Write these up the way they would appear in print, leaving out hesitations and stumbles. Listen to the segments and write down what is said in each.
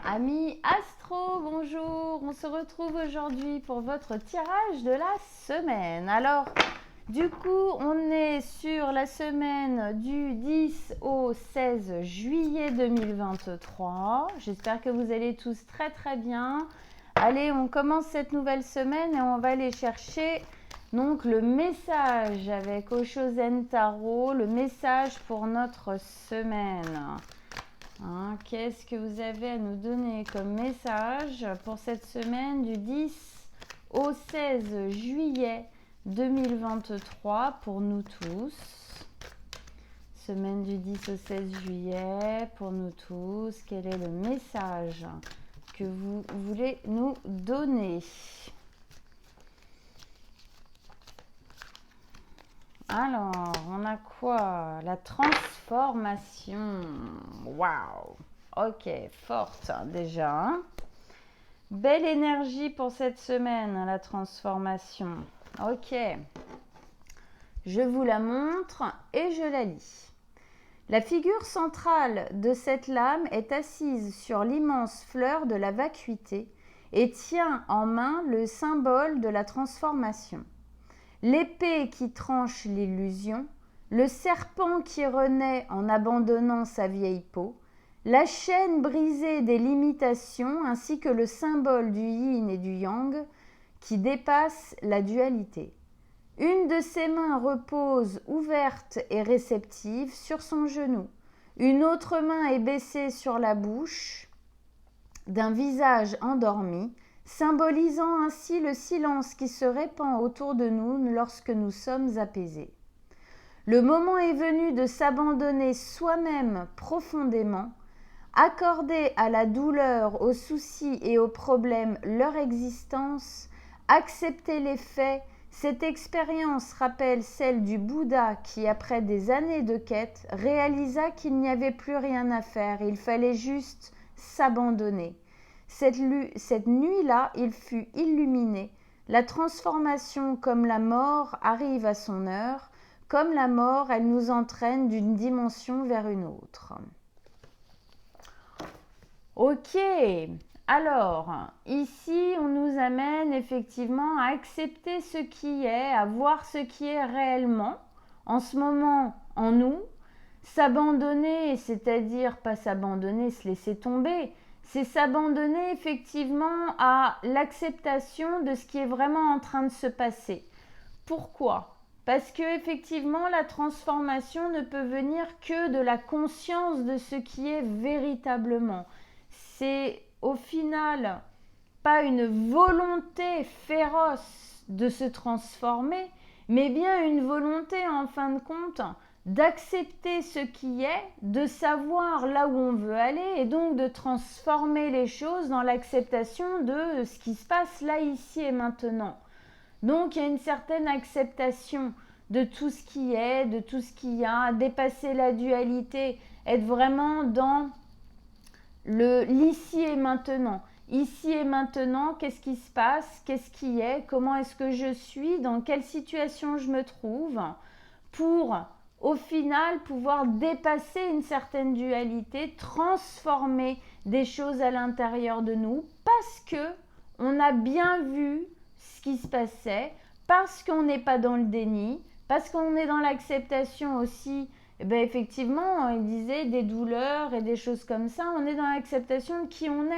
Amis astro, bonjour. On se retrouve aujourd'hui pour votre tirage de la semaine. Alors, du coup, on est sur la semaine du 10 au 16 juillet 2023. J'espère que vous allez tous très très bien. Allez, on commence cette nouvelle semaine et on va aller chercher donc le message avec Osho Zen Tarot, le message pour notre semaine. Qu'est-ce que vous avez à nous donner comme message pour cette semaine du 10 au 16 juillet 2023 pour nous tous? Semaine du 10 au 16 juillet pour nous tous. Quel est le message que vous voulez nous donner? Alors, on a quoi? La transformation. Waouh! Ok, forte déjà. Belle énergie pour cette semaine, la transformation. Ok. Je vous la montre et je la lis. La figure centrale de cette lame est assise sur l'immense fleur de la vacuité et tient en main le symbole de la transformation. L'épée qui tranche l'illusion, le serpent qui renaît en abandonnant sa vieille peau, la chaîne brisée des limitations ainsi que le symbole du yin et du yang qui dépasse la dualité. Une de ses mains repose ouverte et réceptive sur son genou. Une autre main est baissée sur la bouche d'un visage endormi, symbolisant ainsi le silence qui se répand autour de nous lorsque nous sommes apaisés. Le moment est venu de s'abandonner soi-même profondément, accorder à la douleur, aux soucis et aux problèmes leur existence, accepter les faits. Cette expérience rappelle celle du Bouddha qui, après des années de quête, réalisa qu'il n'y avait plus rien à faire, il fallait juste s'abandonner. Cette nuit-là, il fut illuminé. La transformation, comme la mort, arrive à son heure. Comme la mort, elle nous entraîne d'une dimension vers une autre. Ok, alors, ici, on nous amène effectivement à accepter ce qui est, à voir ce qui est réellement, en ce moment, en nous. S'abandonner, c'est-à-dire pas s'abandonner, se laisser tomber, c'est s'abandonner effectivement à l'acceptation de ce qui est vraiment en train de se passer. Pourquoi ? Parce que effectivement, la transformation ne peut venir que de la conscience de ce qui est véritablement. C'est au final pas une volonté féroce de se transformer, mais bien une volonté en fin de compte d'accepter ce qui est, de savoir là où on veut aller et donc de transformer les choses dans l'acceptation de ce qui se passe là, ici et maintenant. Donc il y a une certaine acceptation de tout ce qui est, de tout ce qu'il y a, dépasser la dualité, être vraiment dans l'ici et maintenant. Ici et maintenant, qu'est-ce qui se passe, qu'est-ce qui est, comment est-ce que je suis, dans quelle situation je me trouve, pour au final pouvoir dépasser une certaine dualité, transformer des choses à l'intérieur de nous, parce que on a bien vu ce qui se passait, parce qu'on n'est pas dans le déni, parce qu'on est dans l'acceptation aussi. Et bien effectivement, il disait des douleurs et des choses comme ça, on est dans l'acceptation de qui on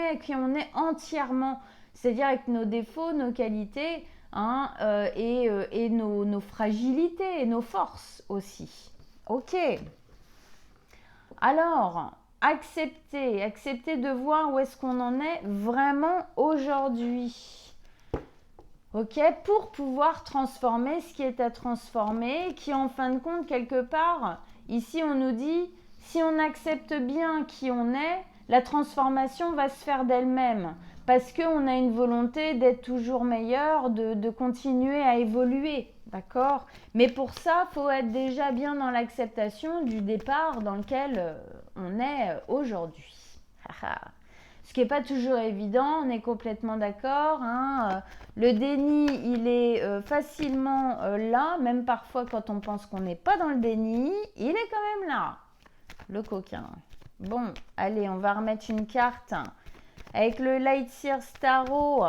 est entièrement, c'est-à-dire avec nos défauts, nos qualités, et nos fragilités et nos forces aussi. Ok. Alors, accepter de voir où est-ce qu'on en est vraiment aujourd'hui. Ok, pour pouvoir transformer ce qui est à transformer, qui en fin de compte, quelque part, ici on nous dit, si on accepte bien qui on est, la transformation va se faire d'elle-même. Parce qu'on a une volonté d'être toujours meilleur, de continuer à évoluer, d'accord? Mais pour ça, il faut être déjà bien dans l'acceptation du départ dans lequel on est aujourd'hui. Ce qui n'est pas toujours évident, on est complètement d'accord. Le déni, il est facilement là, même parfois quand on pense qu'on n'est pas dans le déni, il est quand même là, le coquin. Bon, allez, on va remettre une carte avec le Light Seers Tarot.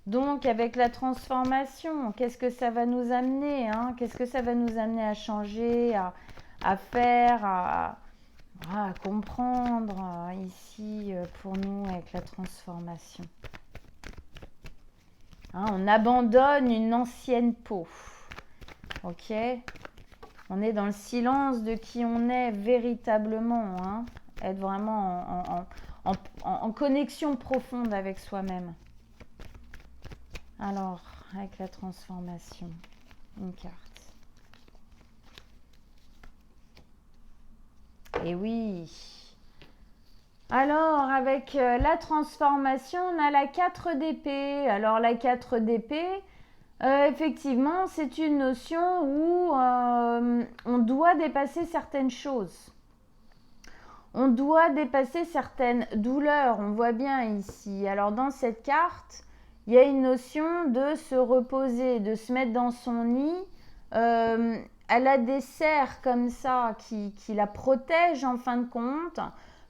Donc, avec la transformation, qu'est-ce que ça va nous amener, hein? Qu'est-ce que ça va nous amener à changer, à faire, à comprendre ici pour nous avec la transformation. Hein, on abandonne une ancienne peau. Ok? On est dans le silence de qui on est véritablement. Hein? Être vraiment en connexion profonde avec soi-même. Alors, avec la transformation, une carte. Et oui. Alors, avec la transformation, on a la 4 d'épée. Alors, la 4 d'épée, effectivement, c'est une notion où on doit dépasser certaines choses. On doit dépasser certaines douleurs. On voit bien ici. Alors, dans cette carte, il y a une notion de se reposer, de se mettre dans son nid. Elle a des serres comme ça qui la protègent en fin de compte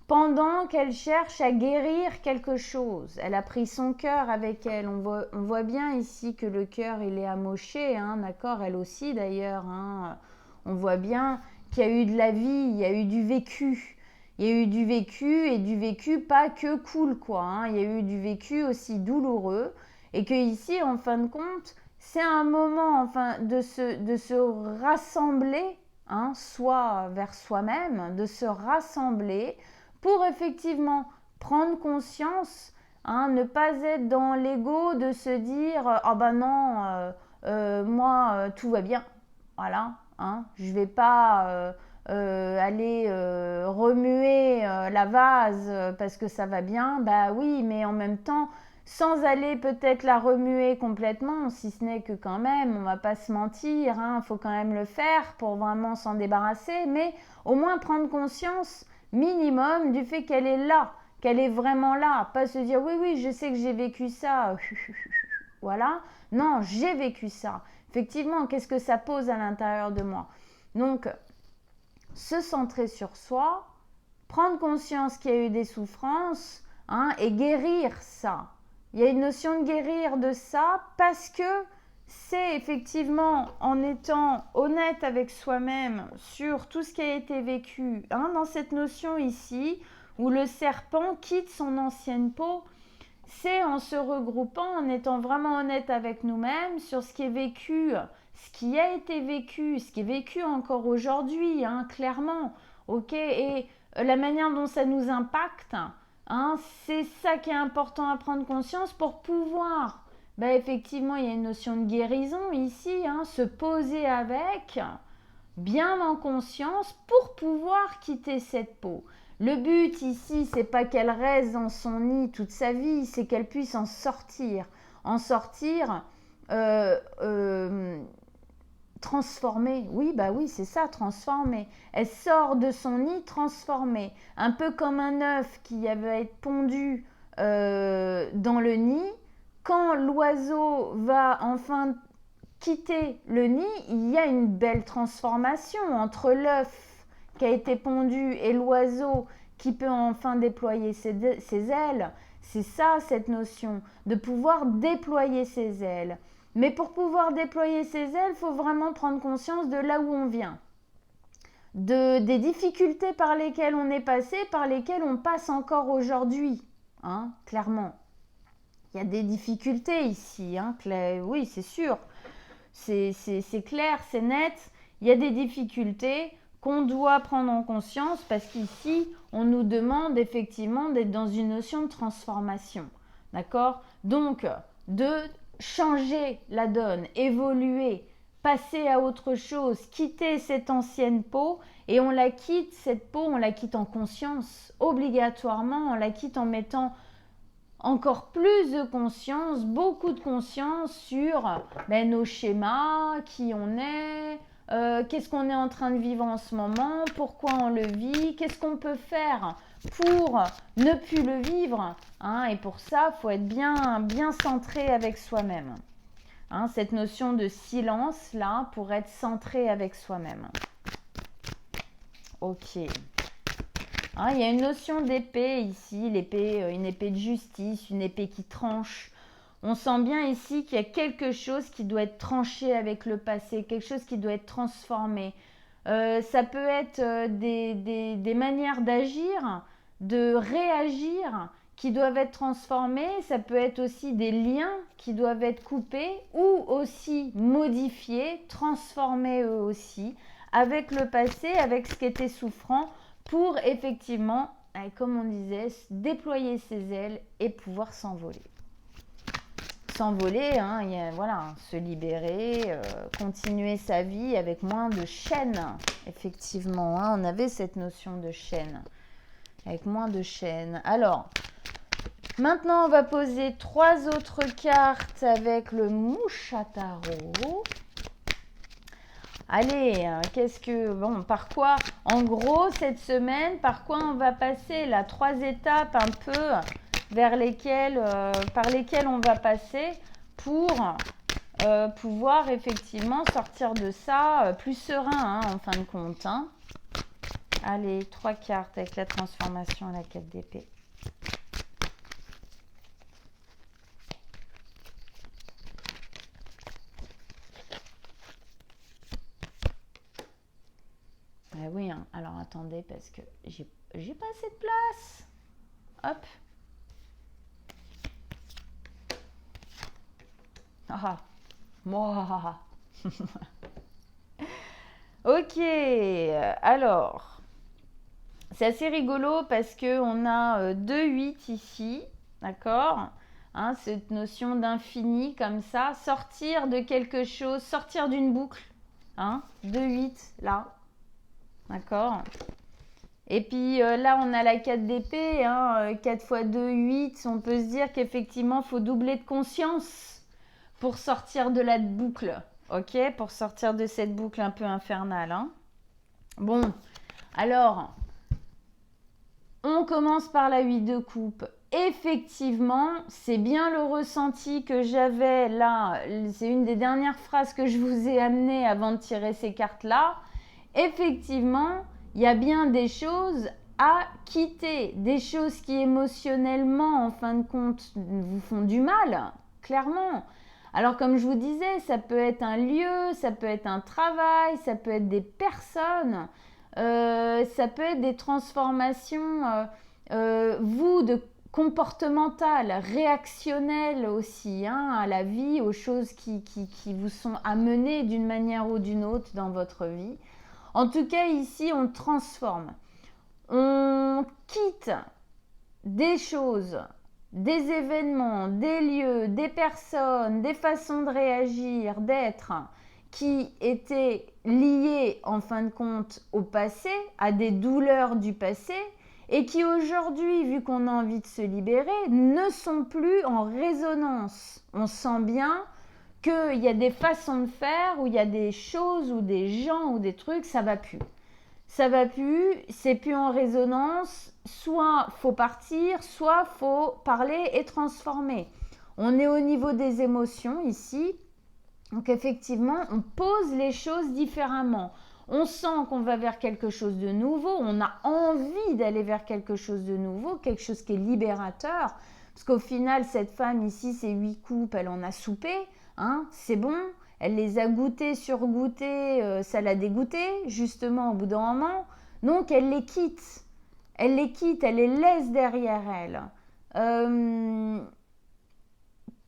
pendant qu'elle cherche à guérir quelque chose. Elle a pris son cœur avec elle. On voit bien ici que le cœur, il est amoché, hein, d'accord? Elle aussi d'ailleurs. Hein. On voit bien qu'il y a eu de la vie, il y a eu du vécu. Il y a eu du vécu et du vécu pas que cool, quoi. Hein. Il y a eu du vécu aussi douloureux. Et que ici, en fin de compte, c'est un moment enfin, de se rassembler, hein, soit vers soi-même, de se rassembler pour effectivement prendre conscience, hein, ne pas être dans l'ego de se dire « Ah ben non, moi, tout va bien. » Voilà, hein, je ne vais pas aller remuer la vase parce que ça va bien. Bah oui, mais en même temps, sans aller peut-être la remuer complètement, si ce n'est que quand même, on ne va pas se mentir, hein, faut quand même le faire pour vraiment s'en débarrasser, mais au moins prendre conscience minimum du fait qu'elle est là, qu'elle est vraiment là, pas se dire oui, je sais que j'ai vécu ça, voilà, non, j'ai vécu ça. Effectivement, qu'est-ce que ça pose à l'intérieur de moi? Donc, se centrer sur soi, prendre conscience qu'il y a eu des souffrances, hein, et guérir ça. Il y a une notion de guérir de ça parce que c'est effectivement en étant honnête avec soi-même sur tout ce qui a été vécu, hein, dans cette notion ici où le serpent quitte son ancienne peau, c'est en se regroupant, en étant vraiment honnête avec nous-mêmes sur ce qui est vécu, ce qui a été vécu, ce qui est vécu encore aujourd'hui, hein, clairement, ok, et la manière dont ça nous impacte, hein, c'est ça qui est important à prendre conscience pour pouvoir, effectivement, il y a une notion de guérison ici, hein, se poser avec, bien en conscience pour pouvoir quitter cette peau. Le but ici, c'est pas qu'elle reste dans son nid toute sa vie, c'est qu'elle puisse en sortir transformée. Oui, c'est ça, transformée. Elle sort de son nid transformée, un peu comme un œuf qui va être pondu dans le nid. Quand l'oiseau va enfin quitter le nid, il y a une belle transformation entre l'œuf qui a été pondu et l'oiseau qui peut enfin déployer ses ailes. C'est ça cette notion, de pouvoir déployer ses ailes. Mais pour pouvoir déployer ses ailes, il faut vraiment prendre conscience de là où on vient. Des difficultés par lesquelles on est passé, par lesquelles on passe encore aujourd'hui, hein, clairement. Il y a des difficultés ici, hein, oui, c'est sûr. C'est clair, c'est net. Il y a des difficultés qu'on doit prendre en conscience parce qu'ici, on nous demande effectivement d'être dans une notion de transformation. D'accord? Donc, de changer la donne, évoluer, passer à autre chose, quitter cette ancienne peau et on la quitte, cette peau, on la quitte en conscience. Obligatoirement, on la quitte en mettant encore plus de conscience, beaucoup de conscience sur nos schémas, qui on est, qu'est-ce qu'on est en train de vivre en ce moment, pourquoi on le vit, qu'est-ce qu'on peut faire pour ne plus le vivre, hein, et pour ça, il faut être bien centré avec soi-même. Hein, cette notion de silence, là, pour être centré avec soi-même. Ok. Hein, il y a une notion d'épée ici, l'épée, une épée de justice, une épée qui tranche. On sent bien ici qu'il y a quelque chose qui doit être tranché avec le passé, quelque chose qui doit être transformé. Ça peut être des manières d'agir, de réagir qui doivent être transformées. Ça peut être aussi des liens qui doivent être coupés ou aussi modifiés, transformés eux aussi, avec le passé, avec ce qui était souffrant, pour effectivement, comme on disait, déployer ses ailes et pouvoir s'envoler. S'envoler, hein, voilà, se libérer, continuer sa vie avec moins de chaînes, effectivement. Hein, on avait cette notion de chaîne, avec moins de chaînes. Alors, maintenant, on va poser 3 autres cartes avec le Mouchataro. Allez, qu'est-ce que... Bon, par quoi, en gros, cette semaine, par quoi on va passer là, 3 étapes un peu vers lesquelles, par lesquelles on va passer pour pouvoir effectivement sortir de ça plus serein, hein, en fin de compte. Hein. Allez, 3 cartes avec la transformation à la 4 d'épée. Ah oui, hein. Alors attendez, parce que j'ai pas assez de place. Hop. Ah, moi. Ok, alors, c'est assez rigolo parce qu'on a 2 8 ici, d'accord, hein, cette notion d'infini comme ça, sortir de quelque chose, sortir d'une boucle, hein, 2 8 là, d'accord. Et puis là, on a la 4 d'épée, hein, 4 x 2, 8, on peut se dire qu'effectivement, il faut doubler de conscience pour sortir de la boucle, ok, pour sortir de cette boucle un peu infernale. Hein. Bon, alors, on commence par la 8 de coupe. Effectivement, c'est bien le ressenti que j'avais là. C'est une des dernières phrases que je vous ai amenées avant de tirer ces cartes-là. Effectivement, il y a bien des choses à quitter, des choses qui émotionnellement, en fin de compte, vous font du mal, clairement. Alors comme je vous disais, ça peut être un lieu, ça peut être un travail, ça peut être des personnes, ça peut être des transformations, vous, de comportementales, réactionnelles aussi, hein, à la vie, aux choses qui vous sont amenées d'une manière ou d'une autre dans votre vie. En tout cas, ici, on transforme. On quitte des choses, des événements, des lieux, des personnes, des façons de réagir, d'être, qui étaient liées en fin de compte au passé, à des douleurs du passé, et qui aujourd'hui, vu qu'on a envie de se libérer, ne sont plus en résonance. On sent bien qu'il y a des façons de faire, où il y a des choses, ou des gens, ou des trucs, ça va plus. Ça va plus, c'est plus en résonance, soit faut partir, soit faut parler et transformer. On est au niveau des émotions ici, donc effectivement, on pose les choses différemment. On sent qu'on va vers quelque chose de nouveau, on a envie d'aller vers quelque chose de nouveau, quelque chose qui est libérateur, parce qu'au final, cette femme ici, ces 8 coupes, elle en a soupé, hein, c'est bon, elle les a goûtées, surgoûtées, ça l'a dégoûtée, justement, au bout d'un moment. Donc, elle les quitte. Elle les laisse derrière elle.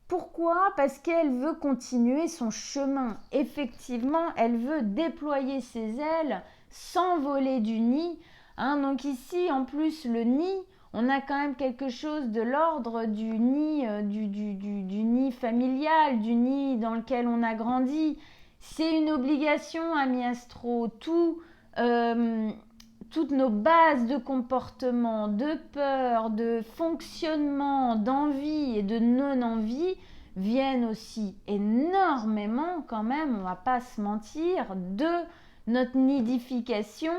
Pourquoi? Parce qu'elle veut continuer son chemin. Effectivement, elle veut déployer ses ailes, s'envoler du nid. Hein, donc ici, en plus, le nid, on a quand même quelque chose de l'ordre du nid, du nid familial, du nid dans lequel on a grandi. C'est une obligation, ami astro. Toutes nos bases de comportement, de peur, de fonctionnement, d'envie et de non-envie viennent aussi énormément, quand même, on ne va pas se mentir, de notre nidification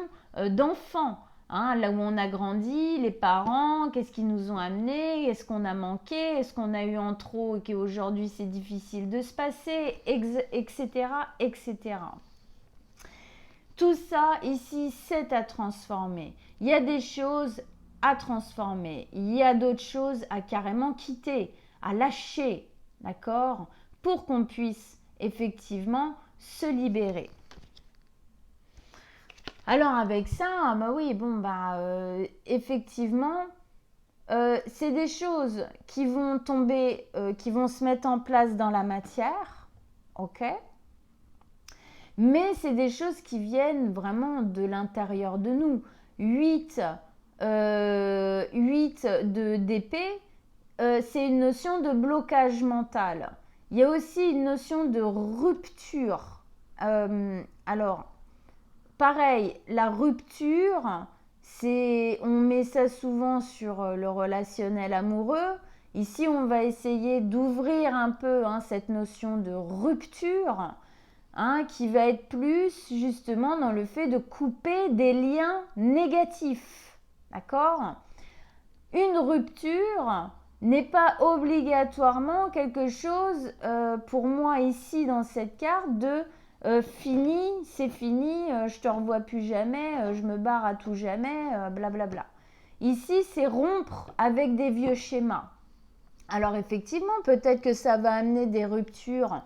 d'enfants. Hein, là où on a grandi, les parents, qu'est-ce qu'ils nous ont amené, est-ce qu'on a manqué, est-ce qu'on a eu en trop et qu'aujourd'hui c'est difficile de se passer, etc., etc. Tout ça ici, c'est à transformer. Il y a des choses à transformer. Il y a d'autres choses à carrément quitter, à lâcher, d'accord? Pour qu'on puisse effectivement se libérer. Alors avec ça, bah oui, bon, effectivement, c'est des choses qui vont tomber, qui vont se mettre en place dans la matière, ok? Mais c'est des choses qui viennent vraiment de l'intérieur de nous. 8 d'épée, c'est une notion de blocage mental. Il y a aussi une notion de rupture. Alors, pareil, la rupture, on met ça souvent sur le relationnel amoureux. Ici, on va essayer d'ouvrir un peu cette notion de rupture, qui va être plus justement dans le fait de couper des liens négatifs. D'accord? Une rupture n'est pas obligatoirement quelque chose, pour moi ici dans cette carte, de fini, c'est fini, je te revois plus jamais, je me barre à tout jamais, blablabla. Ici, c'est rompre avec des vieux schémas. Alors effectivement, peut-être que ça va amener des ruptures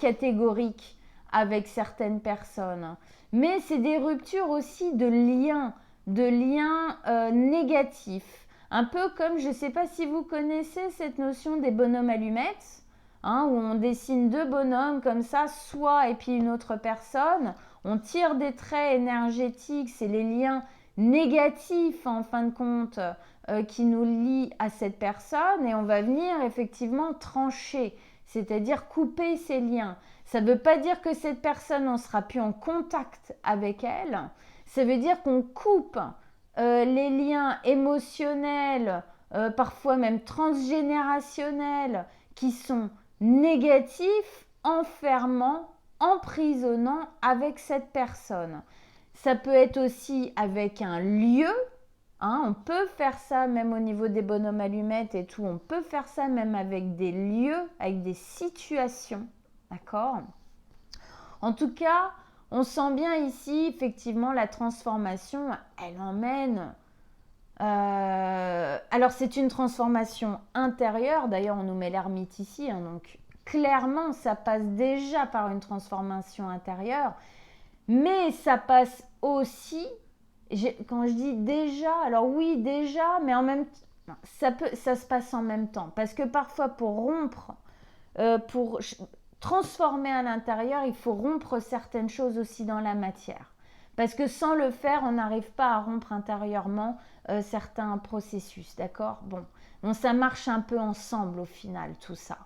catégoriques avec certaines personnes. Mais c'est des ruptures aussi de liens négatifs. Un peu comme, je ne sais pas si vous connaissez cette notion des bonhommes allumettes, où on dessine 2 bonhommes comme ça, soi et puis une autre personne. On tire des traits énergétiques, c'est les liens négatifs en fin de compte qui nous lient à cette personne, et on va venir effectivement trancher, c'est-à-dire couper ces liens. Ça ne veut pas dire que cette personne, on ne sera plus en contact avec elle. Ça veut dire qu'on coupe les liens émotionnels, parfois même transgénérationnels, qui sont négatifs, enfermants, emprisonnants avec cette personne. Ça peut être aussi avec un lieu. On peut faire ça même au niveau des bonhommes allumettes et tout. On peut faire ça même avec des lieux, avec des situations. D'accord? En tout cas, on sent bien ici, effectivement, la transformation, elle emmène... alors, c'est une transformation intérieure. D'ailleurs, on nous met l'ermite ici. Donc, clairement, ça passe déjà par une transformation intérieure. Mais ça passe aussi... Quand je dis déjà, alors oui, déjà, mais en même temps, ça se passe en même temps. Parce que parfois, pour rompre, pour transformer à l'intérieur, il faut rompre certaines choses aussi dans la matière. Parce que sans le faire, on n'arrive pas à rompre intérieurement certains processus, d'accord? Bon, ça marche un peu ensemble au final, tout ça.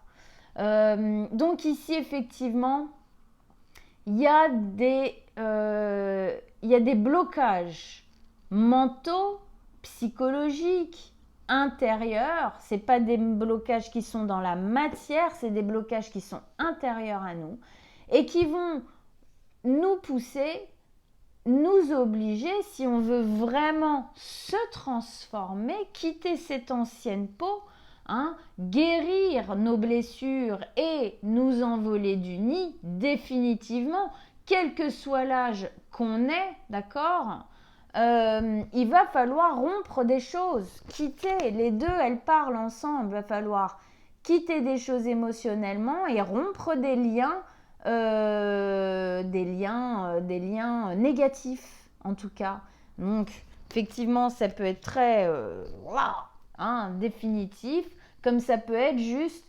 Donc ici, effectivement, il y a des blocages mentaux, psychologiques, intérieurs. Ce n'est pas des blocages qui sont dans la matière, c'est des blocages qui sont intérieurs à nous et qui vont nous pousser, nous obliger, si on veut vraiment se transformer, quitter cette ancienne peau, guérir nos blessures et nous envoler du nid définitivement, quel que soit l'âge qu'on ait, d'accord? Il va falloir rompre des choses, quitter, les deux elles parlent ensemble, il va falloir quitter des choses émotionnellement et rompre des liens négatifs en tout cas. Donc effectivement ça peut être très définitif, comme ça peut être juste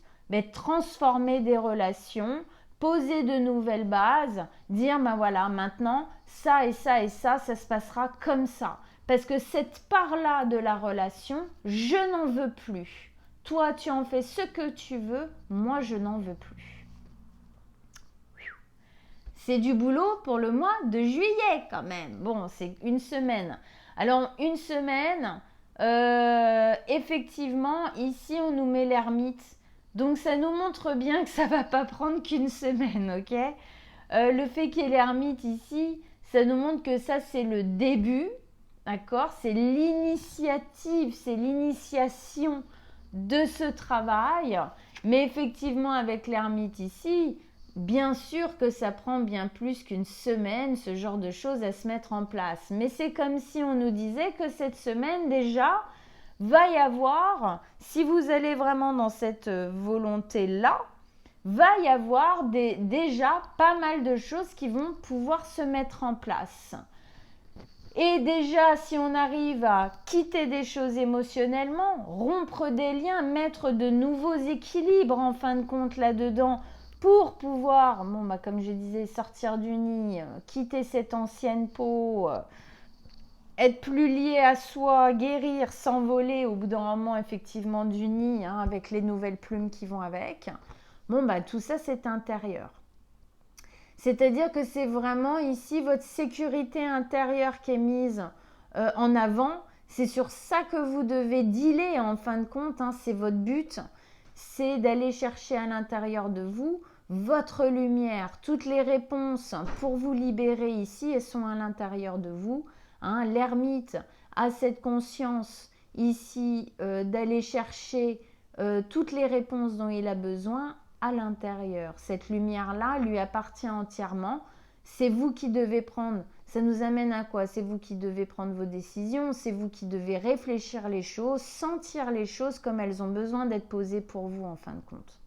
transformer des relations, poser de nouvelles bases, dire voilà, maintenant ça et ça et ça se passera comme ça. Parce que cette part-là de la relation, je n'en veux plus. Toi, tu en fais ce que tu veux, moi, je n'en veux plus. C'est du boulot pour le mois de juillet quand même. Bon, c'est une semaine. Alors, une semaine, effectivement, ici, on nous met l'ermite. Donc, ça nous montre bien que ça ne va pas prendre qu'une semaine, ok? Le fait qu'il y ait l'ermite ici, ça nous montre que ça, c'est le début, d'accord? C'est l'initiative, c'est l'initiation de ce travail. Mais effectivement, avec l'ermite ici, Bien sûr que ça prend bien plus qu'une semaine, ce genre de choses à se mettre en place. Mais c'est comme si on nous disait que cette semaine déjà, va y avoir, si vous allez vraiment dans cette volonté-là, va y avoir déjà pas mal de choses qui vont pouvoir se mettre en place. Et déjà, si on arrive à quitter des choses émotionnellement, rompre des liens, mettre de nouveaux équilibres en fin de compte là-dedans, pour pouvoir, comme je disais, sortir du nid, quitter cette ancienne peau, être plus lié à soi, guérir, s'envoler au bout d'un moment effectivement du nid, avec les nouvelles plumes qui vont avec. Tout ça c'est intérieur. C'est-à-dire que c'est vraiment ici votre sécurité intérieure qui est mise en avant. C'est sur ça que vous devez dealer en fin de compte. C'est votre but. C'est d'aller chercher à l'intérieur de vous votre lumière. Toutes les réponses pour vous libérer ici, elles sont à l'intérieur de vous. L'ermite a cette conscience ici d'aller chercher toutes les réponses dont il a besoin à l'intérieur. Cette lumière-là lui appartient entièrement. C'est vous qui devez prendre. Ça nous amène à quoi? C'est vous qui devez prendre vos décisions. C'est vous qui devez réfléchir les choses, sentir les choses comme elles ont besoin d'être posées pour vous en fin de compte.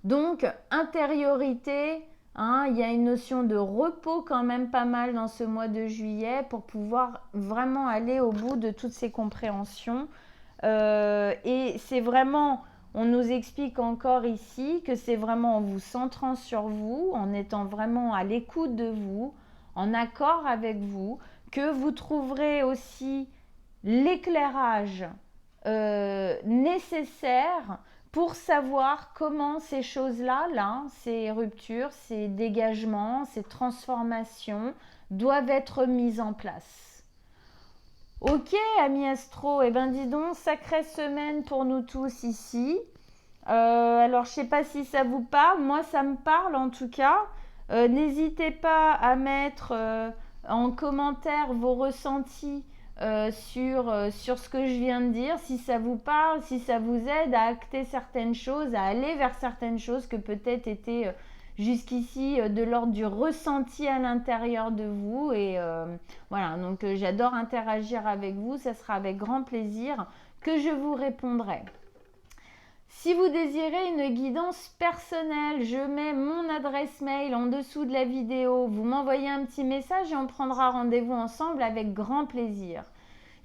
Donc, intériorité, il y a une notion de repos quand même pas mal dans ce mois de juillet pour pouvoir vraiment aller au bout de toutes ces compréhensions. Et c'est vraiment... On nous explique encore ici que c'est vraiment en vous centrant sur vous, en étant vraiment à l'écoute de vous, en accord avec vous, que vous trouverez aussi l'éclairage nécessaire pour savoir comment ces choses-là, ces ruptures, ces dégagements, ces transformations doivent être mises en place. Ok, amis astro, dis donc, sacrée semaine pour nous tous ici. Alors, je ne sais pas si ça vous parle, moi ça me parle en tout cas. N'hésitez pas à mettre en commentaire vos ressentis sur ce que je viens de dire, si ça vous parle, si ça vous aide à acter certaines choses, à aller vers certaines choses que peut-être étaient jusqu'ici de l'ordre du ressenti à l'intérieur de vous. Et voilà, donc j'adore interagir avec vous, ça sera avec grand plaisir que je vous répondrai. Si vous désirez une guidance personnelle, je mets mon adresse mail en dessous de la vidéo. Vous m'envoyez un petit message et on prendra rendez-vous ensemble avec grand plaisir.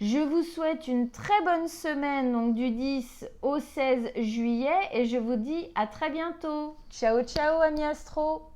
Je vous souhaite une très bonne semaine, donc du 10 au 16 juillet, et je vous dis à très bientôt. Ciao, ciao, amis astro!